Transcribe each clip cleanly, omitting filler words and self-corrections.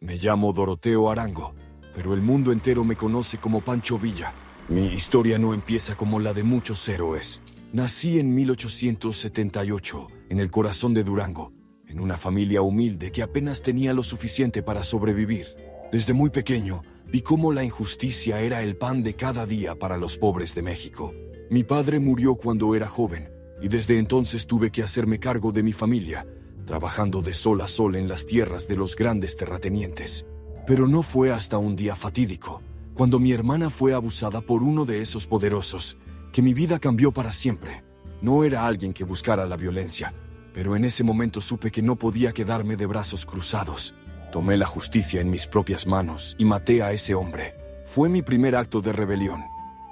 Me llamo Doroteo Arango, pero el mundo entero me conoce como Pancho Villa. Mi historia no empieza como la de muchos héroes. Nací en 1878, en el corazón de Durango, en una familia humilde que apenas tenía lo suficiente para sobrevivir. Desde muy pequeño, vi cómo la injusticia era el pan de cada día para los pobres de México. Mi padre murió cuando era joven, y desde entonces tuve que hacerme cargo de mi familia, trabajando de sol a sol en las tierras de los grandes terratenientes. Pero no fue hasta un día fatídico, cuando mi hermana fue abusada por uno de esos poderosos, que mi vida cambió para siempre. No era alguien que buscara la violencia, pero en ese momento supe que no podía quedarme de brazos cruzados. Tomé la justicia en mis propias manos y maté a ese hombre. Fue mi primer acto de rebelión,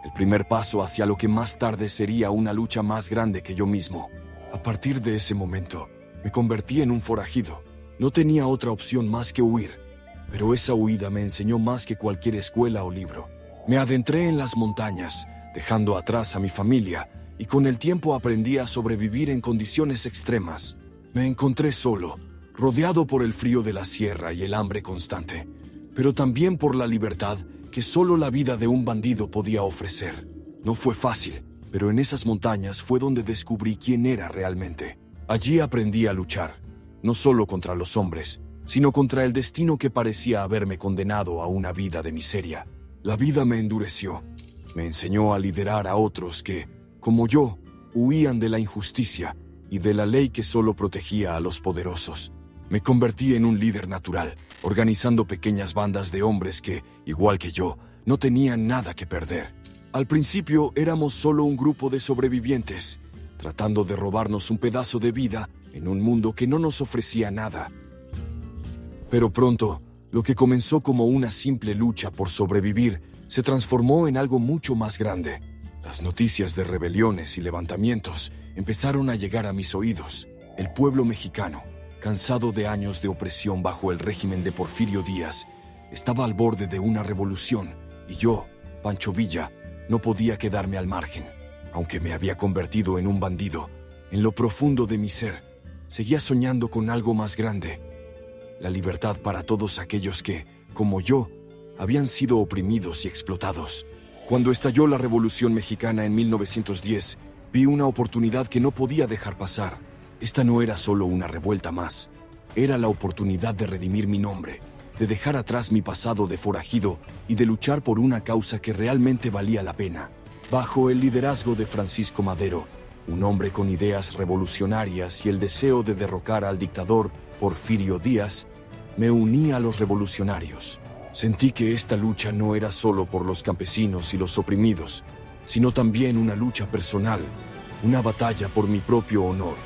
el primer paso hacia lo que más tarde sería una lucha más grande que yo mismo. A partir de ese momento, me convertí en un forajido. No tenía otra opción más que huir, pero esa huida me enseñó más que cualquier escuela o libro. Me adentré en las montañas, dejando atrás a mi familia, y con el tiempo aprendí a sobrevivir en condiciones extremas. Me encontré solo, rodeado por el frío de la sierra y el hambre constante, pero también por la libertad que solo la vida de un bandido podía ofrecer. No fue fácil, pero en esas montañas fue donde descubrí quién era realmente. Allí aprendí a luchar, no solo contra los hombres, sino contra el destino que parecía haberme condenado a una vida de miseria. La vida me endureció, me enseñó a liderar a otros que, como yo, huían de la injusticia y de la ley que solo protegía a los poderosos. Me convertí en un líder natural, organizando pequeñas bandas de hombres que, igual que yo, no tenían nada que perder. Al principio éramos solo un grupo de sobrevivientes, tratando de robarnos un pedazo de vida en un mundo que no nos ofrecía nada. Pero pronto, lo que comenzó como una simple lucha por sobrevivir se transformó en algo mucho más grande. Las noticias de rebeliones y levantamientos empezaron a llegar a mis oídos. El pueblo mexicano, cansado de años de opresión bajo el régimen de Porfirio Díaz, estaba al borde de una revolución, y yo, Pancho Villa, no podía quedarme al margen. Aunque me había convertido en un bandido, en lo profundo de mi ser, seguía soñando con algo más grande: la libertad para todos aquellos que, como yo, habían sido oprimidos y explotados. Cuando estalló la Revolución Mexicana en 1910, vi una oportunidad que no podía dejar pasar. Esta no era solo una revuelta más, era la oportunidad de redimir mi nombre, de dejar atrás mi pasado de forajido y de luchar por una causa que realmente valía la pena. Bajo el liderazgo de Francisco Madero, un hombre con ideas revolucionarias y el deseo de derrocar al dictador Porfirio Díaz, me uní a los revolucionarios. Sentí que esta lucha no era solo por los campesinos y los oprimidos, sino también una lucha personal, una batalla por mi propio honor.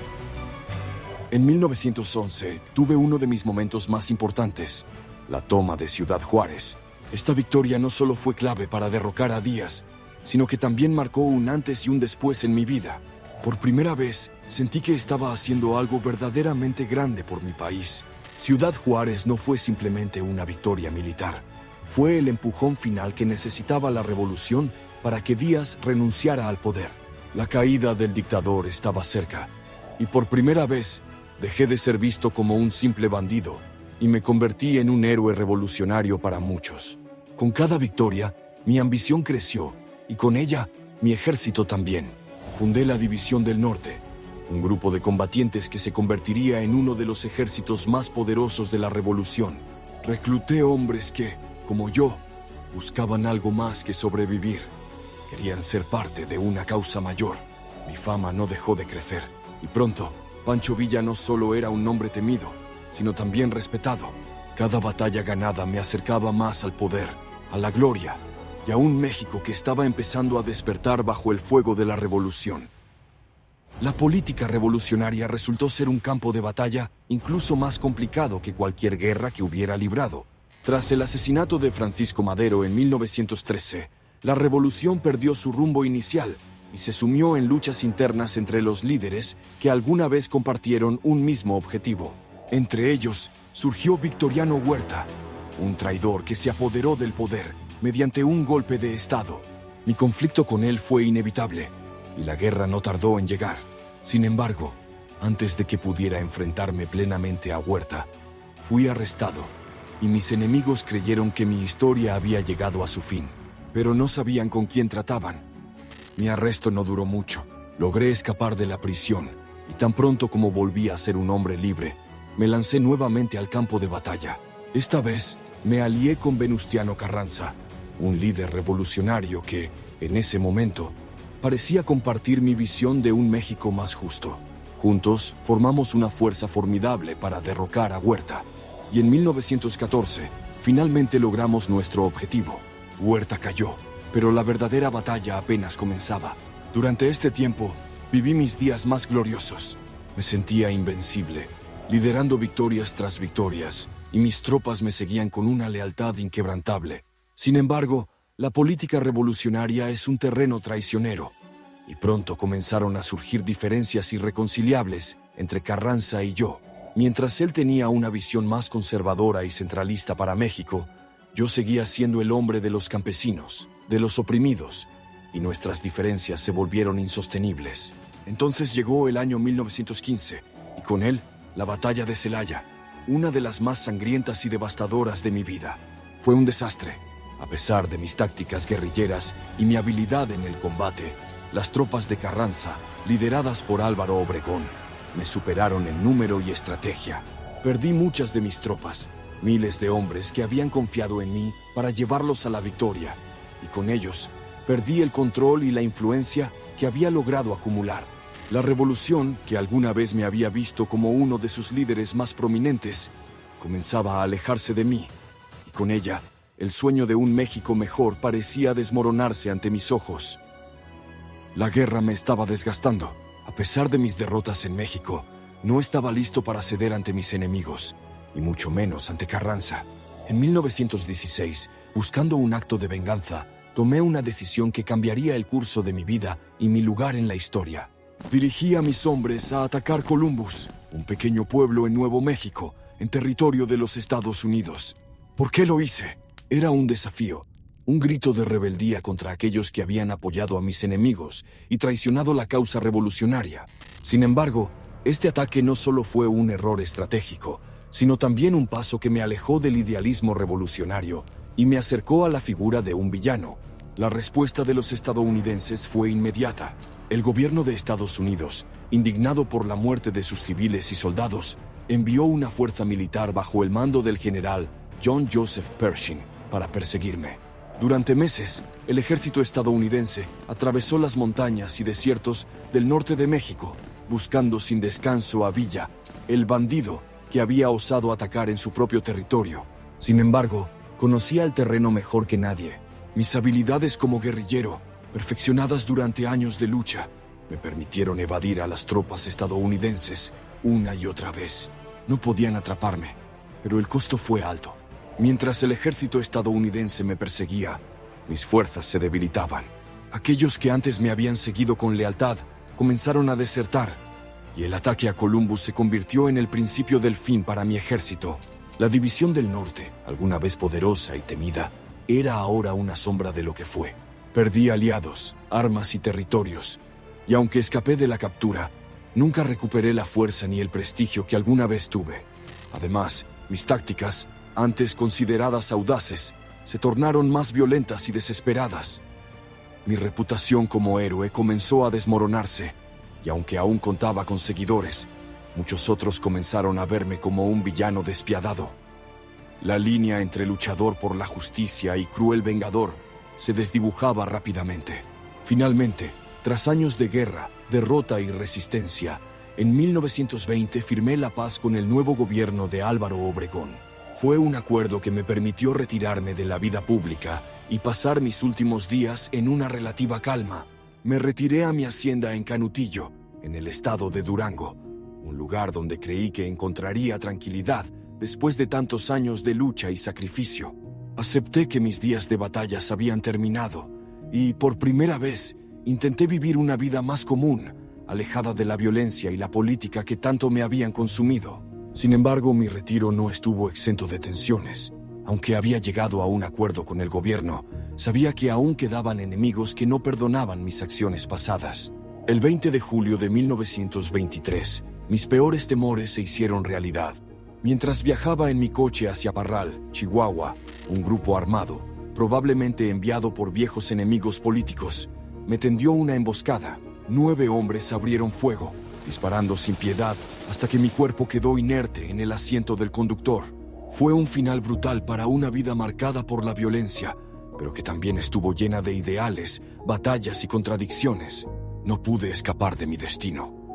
En 1911 tuve uno de mis momentos más importantes, la toma de Ciudad Juárez. Esta victoria no solo fue clave para derrocar a Díaz, sino que también marcó un antes y un después en mi vida. Por primera vez, sentí que estaba haciendo algo verdaderamente grande por mi país. Ciudad Juárez no fue simplemente una victoria militar. Fue el empujón final que necesitaba la revolución para que Díaz renunciara al poder. La caída del dictador estaba cerca, y por primera vez dejé de ser visto como un simple bandido y me convertí en un héroe revolucionario para muchos. Con cada victoria, mi ambición creció, y con ella, mi ejército también. Fundé la División del Norte, un grupo de combatientes que se convertiría en uno de los ejércitos más poderosos de la revolución. Recluté hombres que, como yo, buscaban algo más que sobrevivir. Querían ser parte de una causa mayor. Mi fama no dejó de crecer, y pronto, Pancho Villa no solo era un nombre temido, sino también respetado. Cada batalla ganada me acercaba más al poder, a la gloria, y a un México que estaba empezando a despertar bajo el fuego de la revolución. La política revolucionaria resultó ser un campo de batalla incluso más complicado que cualquier guerra que hubiera librado. Tras el asesinato de Francisco Madero en 1913, la revolución perdió su rumbo inicial y se sumió en luchas internas entre los líderes que alguna vez compartieron un mismo objetivo. Entre ellos, surgió Victoriano Huerta, un traidor que se apoderó del poder mediante un golpe de Estado. Mi conflicto con él fue inevitable, y la guerra no tardó en llegar. Sin embargo, antes de que pudiera enfrentarme plenamente a Huerta, fui arrestado, y mis enemigos creyeron que mi historia había llegado a su fin, pero no sabían con quién trataban. Mi arresto no duró mucho. Logré escapar de la prisión, y tan pronto como volví a ser un hombre libre, me lancé nuevamente al campo de batalla. Esta vez me alié con Venustiano Carranza, un líder revolucionario que, en ese momento, parecía compartir mi visión de un México más justo. Juntos formamos una fuerza formidable para derrocar a Huerta, y en 1914 finalmente logramos nuestro objetivo. Huerta cayó, pero la verdadera batalla apenas comenzaba. Durante este tiempo, viví mis días más gloriosos. Me sentía invencible, liderando victorias tras victorias, y mis tropas me seguían con una lealtad inquebrantable. Sin embargo, la política revolucionaria es un terreno traicionero, y pronto comenzaron a surgir diferencias irreconciliables entre Carranza y yo. Mientras él tenía una visión más conservadora y centralista para México, yo seguía siendo el hombre de los campesinos, de los oprimidos, y nuestras diferencias se volvieron insostenibles. Entonces llegó el año 1915, y con él, la batalla de Celaya, una de las más sangrientas y devastadoras de mi vida. Fue un desastre. A pesar de mis tácticas guerrilleras y mi habilidad en el combate, las tropas de Carranza, lideradas por Álvaro Obregón, me superaron en número y estrategia. Perdí muchas de mis tropas, miles de hombres que habían confiado en mí para llevarlos a la victoria, y con ellos perdí el control y la influencia que había logrado acumular. La revolución, que alguna vez me había visto como uno de sus líderes más prominentes, comenzaba a alejarse de mí, y con ella, el sueño de un México mejor parecía desmoronarse ante mis ojos. La guerra me estaba desgastando. A pesar de mis derrotas en México, no estaba listo para ceder ante mis enemigos, y mucho menos ante Carranza. En 1916, buscando un acto de venganza, tomé una decisión que cambiaría el curso de mi vida y mi lugar en la historia. Dirigí a mis hombres a atacar Columbus, un pequeño pueblo en Nuevo México, en territorio de los Estados Unidos. ¿Por qué lo hice? Era un desafío, un grito de rebeldía contra aquellos que habían apoyado a mis enemigos y traicionado la causa revolucionaria. Sin embargo, este ataque no solo fue un error estratégico, sino también un paso que me alejó del idealismo revolucionario y me acercó a la figura de un villano. La respuesta de los estadounidenses fue inmediata. El gobierno de Estados Unidos, indignado por la muerte de sus civiles y soldados, envió una fuerza militar bajo el mando del general John Joseph Pershing para perseguirme. Durante meses, el ejército estadounidense atravesó las montañas y desiertos del norte de México, buscando sin descanso a Villa, el bandido que había osado atacar en su propio territorio. Sin embargo, conocía el terreno mejor que nadie. Mis habilidades como guerrillero, perfeccionadas durante años de lucha, me permitieron evadir a las tropas estadounidenses una y otra vez. No podían atraparme, pero el costo fue alto. Mientras el ejército estadounidense me perseguía, mis fuerzas se debilitaban. Aquellos que antes me habían seguido con lealtad comenzaron a desertar, y el ataque a Columbus se convirtió en el principio del fin para mi ejército. La División del Norte, alguna vez poderosa y temida, era ahora una sombra de lo que fue. Perdí aliados, armas y territorios, y aunque escapé de la captura, nunca recuperé la fuerza ni el prestigio que alguna vez tuve. Además, mis tácticas, antes consideradas audaces, se tornaron más violentas y desesperadas. Mi reputación como héroe comenzó a desmoronarse, y aunque aún contaba con seguidores, muchos otros comenzaron a verme como un villano despiadado. La línea entre luchador por la justicia y cruel vengador se desdibujaba rápidamente. Finalmente, tras años de guerra, derrota y resistencia, en 1920 firmé la paz con el nuevo gobierno de Álvaro Obregón. Fue un acuerdo que me permitió retirarme de la vida pública y pasar mis últimos días en una relativa calma. Me retiré a mi hacienda en Canutillo, en el estado de Durango, un lugar donde creí que encontraría tranquilidad después de tantos años de lucha y sacrificio. Acepté que mis días de batallas habían terminado y, por primera vez, intenté vivir una vida más común, alejada de la violencia y la política que tanto me habían consumido. Sin embargo, mi retiro no estuvo exento de tensiones. Aunque había llegado a un acuerdo con el gobierno, sabía que aún quedaban enemigos que no perdonaban mis acciones pasadas. El 20 de julio de 1923, mis peores temores se hicieron realidad. Mientras viajaba en mi coche hacia Parral, Chihuahua, un grupo armado, probablemente enviado por viejos enemigos políticos, me tendió una emboscada. 9 hombres abrieron fuego, disparando sin piedad hasta que mi cuerpo quedó inerte en el asiento del conductor. Fue un final brutal para una vida marcada por la violencia, pero que también estuvo llena de ideales, batallas y contradicciones. No pude escapar de mi destino.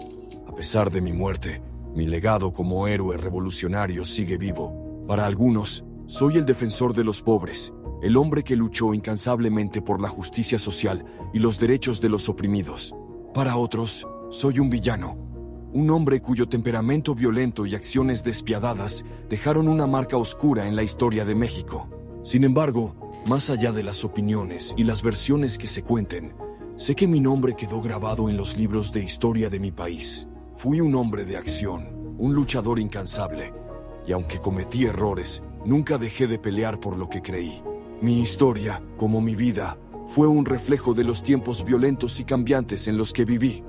A pesar de mi muerte, mi legado como héroe revolucionario sigue vivo. Para algunos, soy el defensor de los pobres, el hombre que luchó incansablemente por la justicia social y los derechos de los oprimidos. Para otros, soy un villano, un hombre cuyo temperamento violento y acciones despiadadas dejaron una marca oscura en la historia de México. Sin embargo, más allá de las opiniones y las versiones que se cuenten, sé que mi nombre quedó grabado en los libros de historia de mi país. Fui un hombre de acción, un luchador incansable, y aunque cometí errores, nunca dejé de pelear por lo que creí. Mi historia, como mi vida, fue un reflejo de los tiempos violentos y cambiantes en los que viví.